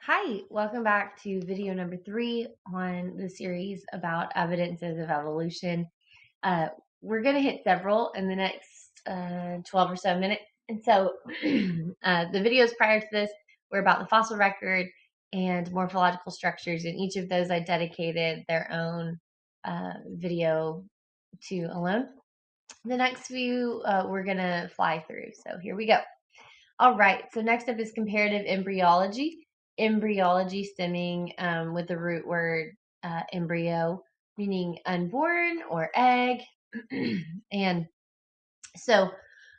Hi, welcome back to video number 3 on the series about evidences of evolution. Uh, we're going to hit several in the next 12 or so minutes. And so the videos prior to this were about the fossil record and morphological structures, and each of those I dedicated their own video to alone. The next few we're going to fly through. So here we go. All right, so next up is comparative embryology. Embryology stemming with the root word embryo, meaning unborn or egg. And so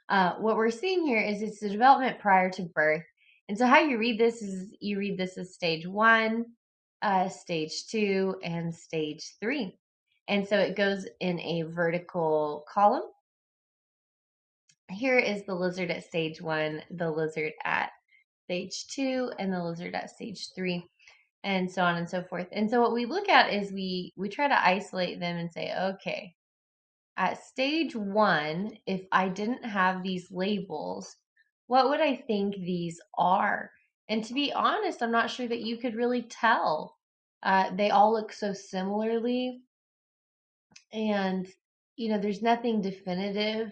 what we're seeing here is it's the development prior to birth. And so how you read this is you read this as stage 1, stage 2, and stage 3. And so it goes in a vertical column. Here is the lizard at stage 1, the lizard at stage 2, and the lizard at stage 3, and so on and so forth. And so what we look at is we try to isolate them and say, okay, at stage 1, if I didn't have these labels, what would I think these are? And to be honest, I'm not sure that you could really tell. They all look so similarly, and there's nothing definitive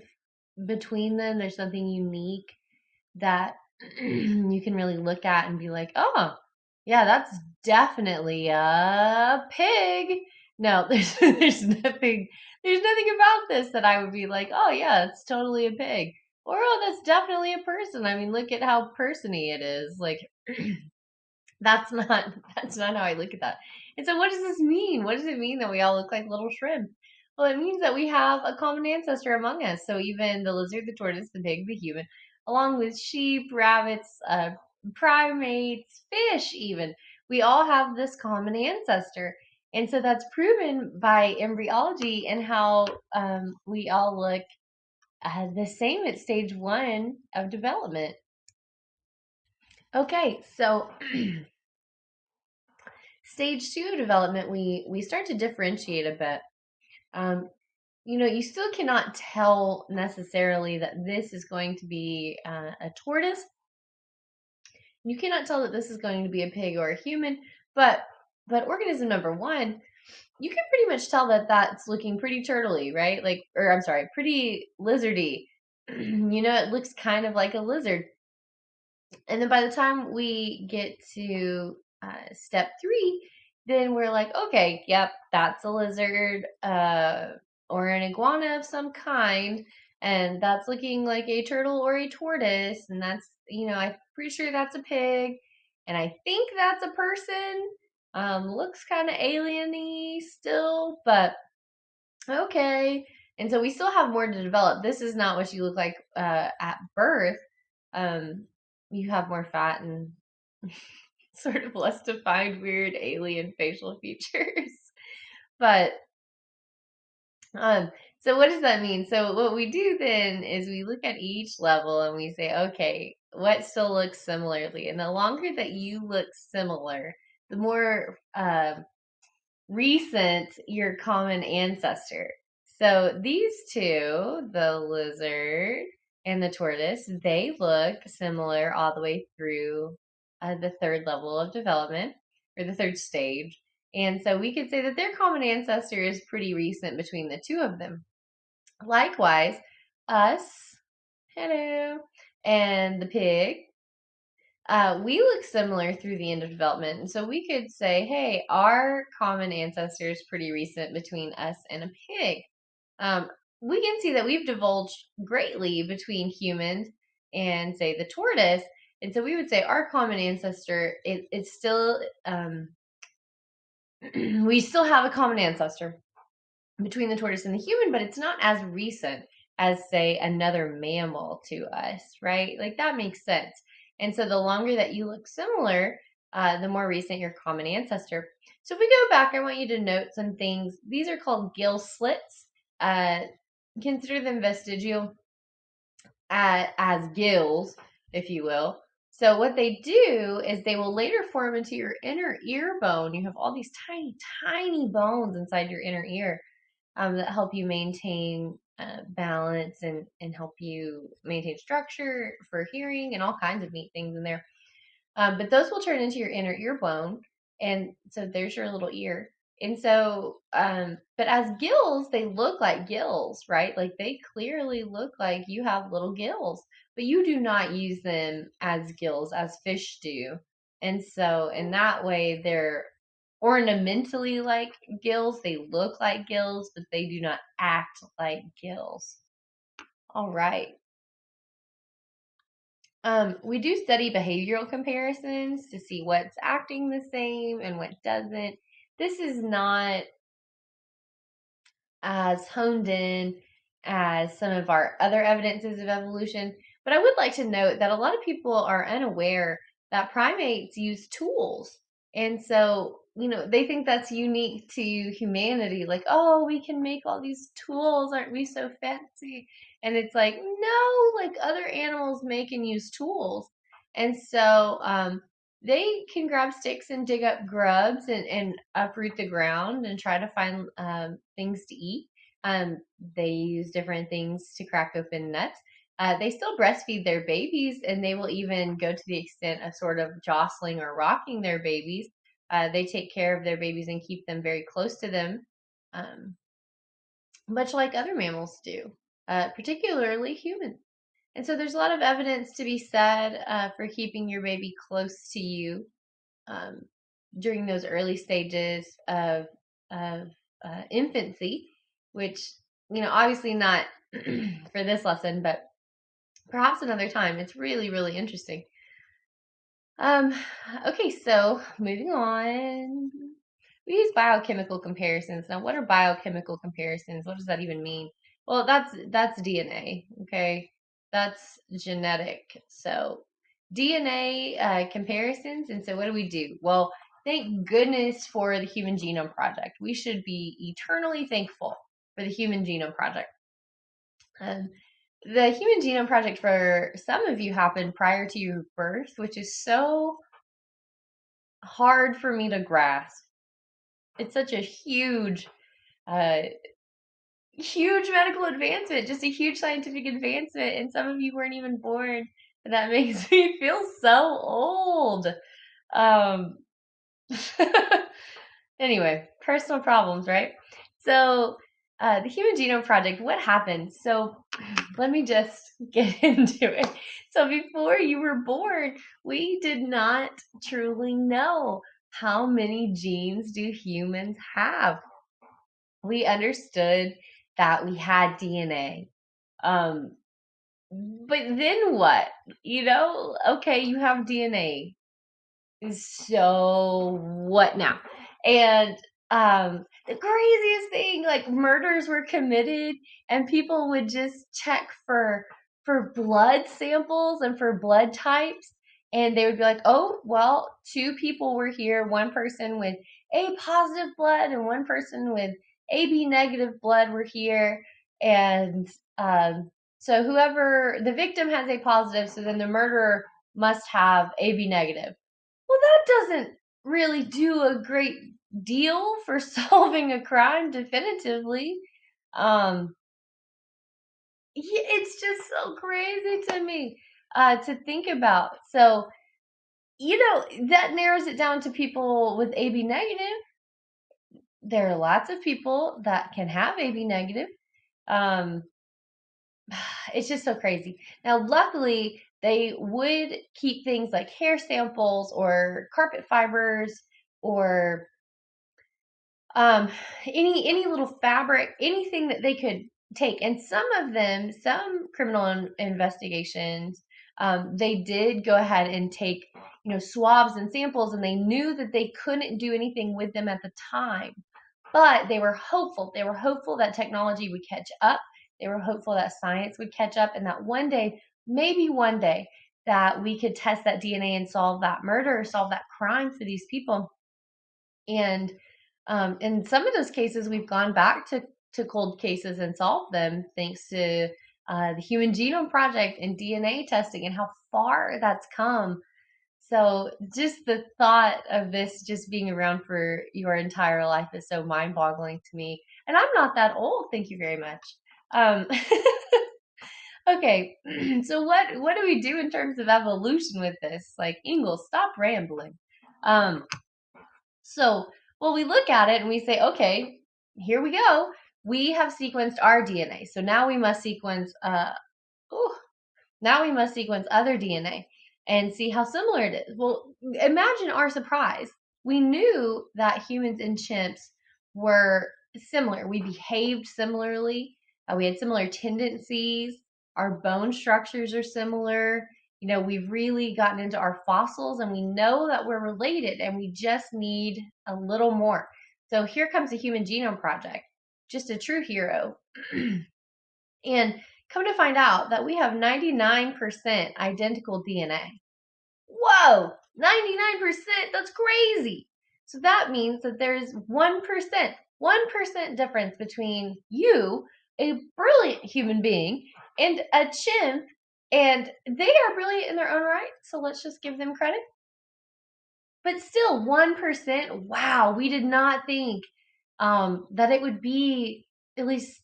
between them. There's nothing unique that you can really look at and be like, oh, yeah, that's definitely a pig. No, there's nothing about this that I would be like, oh yeah, it's totally a pig. Or oh, that's definitely a person. I mean, look at how persony it is. Like that's not that's not how I look at that. And so what does this mean? What does it mean that we all look like little shrimp? Well, it means that we have a common ancestor among us. So even the lizard, the tortoise, the pig, the human, along with sheep, rabbits, primates, fish, even, we all have this common ancestor. And so that's proven by embryology and how we all look the same at stage 1 of development. Okay, so stage 2 of development, we start to differentiate a bit. You still cannot tell necessarily that this is going to be a tortoise. You cannot tell that this is going to be a pig or a human, but organism number 1, you can pretty much tell that that's looking pretty turtley, right? Or I'm sorry, pretty lizardy. It looks kind of like a lizard. And then by the time we get to step 3, then we're like, okay, yep, that's a lizard or an iguana of some kind. And that's looking like a turtle or a tortoise. And that's, I'm pretty sure that's a pig. And I think that's a person. Looks kind of alien-y still, but okay. And so we still have more to develop. This is not what you look like at birth. Um, you have more fat and sort of less defined, weird alien facial features. But um, so what does that mean? So what we do then is we look at each level and we say, okay, what still looks similarly? And the longer that you look similar, the more recent your common ancestor. So these two, the lizard and the tortoise, they look similar all the way through the third level of development or the third stage. And so we could say that their common ancestor is pretty recent between the two of them. Likewise, us, hello, and the pig, we look similar through the end of development. And so we could say, hey, our common ancestor is pretty recent between us and a pig. We can see that we've divulged greatly between humans and, say, the tortoise. And so we would say our common ancestor is still, we still have a common ancestor between the tortoise and the human, but it's not as recent as, say, another mammal to us, right? Like that makes sense. And so the longer that you look similar, the more recent your common ancestor. So if we go back, I want you to note some things. These are called gill slits. Consider them vestigial as gills, if you will. So what they do is they will later form into your inner ear bone. You have all these tiny, tiny bones inside your inner ear that help you maintain balance and help you maintain structure for hearing and all kinds of neat things in there. But those will turn into your inner ear bone. And so there's your little ear. And so, but as gills, they look like gills, right? Like they clearly look like you have little gills, but you do not use them as gills as fish do. And so, in that way, they're ornamentally like gills. They look like gills, but they do not act like gills. All right. We do study behavioral comparisons to see what's acting the same and what doesn't. This is not as honed in as some of our other evidences of evolution, but I would like to note that a lot of people are unaware that primates use tools. And so, they think that's unique to humanity. Like, oh, we can make all these tools. Aren't we so fancy? And it's like, no, like other animals make and use tools. And so, they can grab sticks and dig up grubs and uproot the ground and try to find things to eat. Um, they use different things to crack open nuts. They still breastfeed their babies, and they will even go to the extent of sort of jostling or rocking their babies. They take care of their babies and keep them very close to them, um, much like other mammals do, particularly humans. And so there's a lot of evidence to be said for keeping your baby close to you um, during those early stages of infancy, which obviously not for this lesson, but perhaps another time. It's really really interesting. Um, okay, so moving on. We use biochemical comparisons. Now, what are biochemical comparisons? What does that even mean? Well, that's DNA, okay? That's genetic. So, DNA comparisons. And so, what do we do? Well, thank goodness for the Human Genome Project. We should be eternally thankful for the Human Genome Project. Um, the Human Genome Project for some of you happened prior to your birth, which is so hard for me to grasp. It's such a uh, huge medical advancement, just a huge scientific advancement, and some of you weren't even born. And that makes me feel so old. Um, anyway, personal problems, right? So, the Human Genome Project, what happened? So, let me just get into it. So, before you were born, we did not truly know how many genes do humans have. We understood that we had DNA. Um, but then what? Okay, you have DNA. So what now? And the craziest thing, like murders were committed, and people would just check for blood samples and for blood types, and they would be like, "Oh, well, two people were here, one person with A positive blood and one person with AB negative blood were here, and so whoever the victim has A positive, so then the murderer must have AB negative." Well, that doesn't really do a great deal for solving a crime definitively. Um, yeah, it's just so crazy to me to think about. So, that narrows it down to people with AB negative. There are lots of people that can have AB negative. Um, it's just so crazy. Now, luckily, they would keep things like hair samples or carpet fibers or um, any little fabric, anything that they could take. And some criminal investigations, they did go ahead and take, swabs and samples, and they knew that they couldn't do anything with them at the time. But they were hopeful. They were hopeful that technology would catch up. They were hopeful that science would catch up, and that one day, maybe one day, that we could test that DNA and solve that murder, solve that crime for these people. And in some of those cases, we've gone back to cold cases and solved them thanks to the Human Genome Project and DNA testing and how far that's come. So just the thought of this just being around for your entire life is so mind-boggling to me. And I'm not that old, thank you very much. Um, Okay, so what do we do in terms of evolution with this? Like, Ingalls, stop rambling. Um, so, well, we look at it and we say, okay, here we go. We have sequenced our DNA. So now we must sequence ooh, now we must sequence other DNA and see how similar it is. Well, imagine our surprise. We knew that humans and chimps were similar. We behaved similarly. We had similar tendencies. Our bone structures are similar. We've really gotten into our fossils and we know that we're related and we just need a little more. So here comes the Human Genome Project, just a true hero. And come to find out that we have 99% identical DNA. Whoa, 99%, that's crazy. So that means that there's 1% difference between you, a brilliant human being, and a chimp, and they are brilliant in their own right, so let's just give them credit. But still, 1%, wow, we did not think that it would be, at least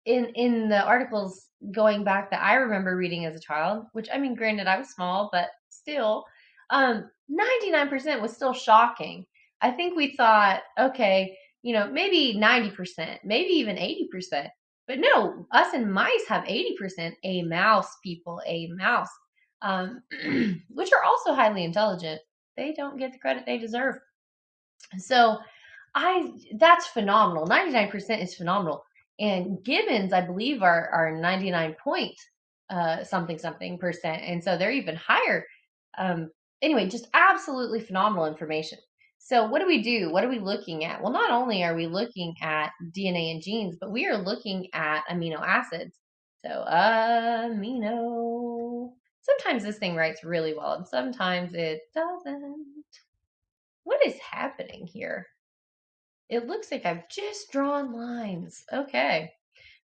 in the articles going back that I remember reading as a child, which, I mean, granted I was small, but still, 99% was still shocking. I think we thought, okay, maybe 90%, maybe even 80%. But no, us and mice have 80%. A mouse, people, a mouse, which are also highly intelligent. They don't get the credit they deserve. So that's phenomenal. 99% is phenomenal. And gibbons, I believe, are 99 point something percent. And so they're even higher. Anyway, just absolutely phenomenal information. So what do we do? What are we looking at? Well, not only are we looking at DNA and genes, but we are looking at amino acids. So amino. Sometimes this thing writes really well, and sometimes it doesn't. What is happening here? It looks like I've just drawn lines. Okay.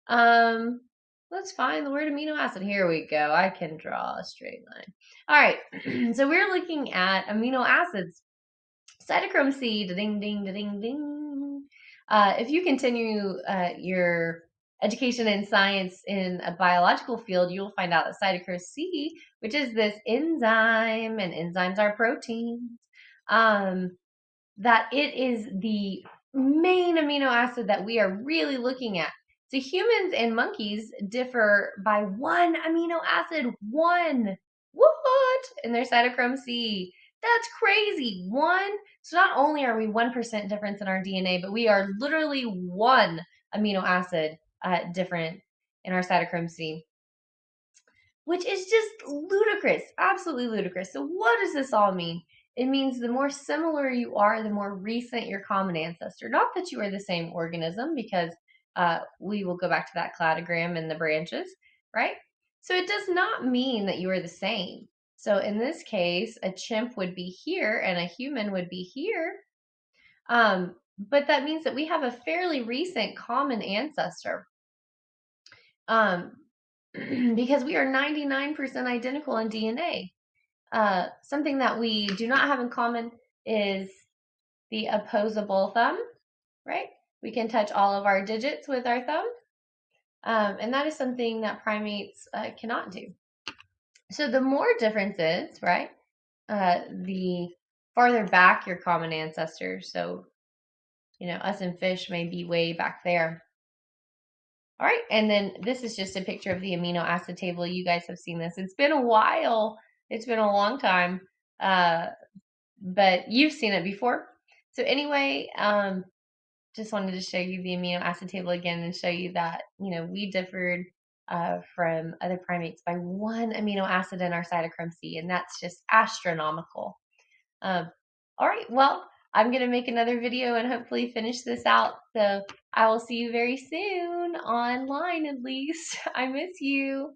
Um, let's find the word amino acid. Here we go. I can draw a straight line. All right. So we're looking at amino acids. Cytochrome C, ding, ding, ding, ding. If you continue your education in science in a biological field, you'll find out that cytochrome C, which is this enzyme, and enzymes are proteins, that it is the main amino acid that we are really looking at. So humans and monkeys differ by one amino acid, one. What? In their cytochrome C. That's crazy. One. So not only are we 1% difference in our DNA, but we are literally one amino acid different in our cytochrome C, which is just ludicrous, absolutely ludicrous. So what does this all mean? It means the more similar you are, the more recent your common ancestor. Not that you are the same organism, because we will go back to that cladogram and the branches, right? So it does not mean that you are the same. So in this case, a chimp would be here and a human would be here. But that means that we have a fairly recent common ancestor. Because we are 99% identical in DNA. Something that we do not have in common is the opposable thumb, right? We can touch all of our digits with our thumb. And that is something that primates cannot do. So the more differences, right, the farther back your common ancestors. So, us and fish may be way back there. All right, and then this is just a picture of the amino acid table. You guys have seen this. It's been a while. It's been a long time, but you've seen it before. So anyway, just wanted to show you the amino acid table again and show you that, we differed from other primates by one amino acid in our cytochrome C, and that's just astronomical. All right, well, I'm going to make another video and hopefully finish this out. So I will see you very soon, online at least. I miss you.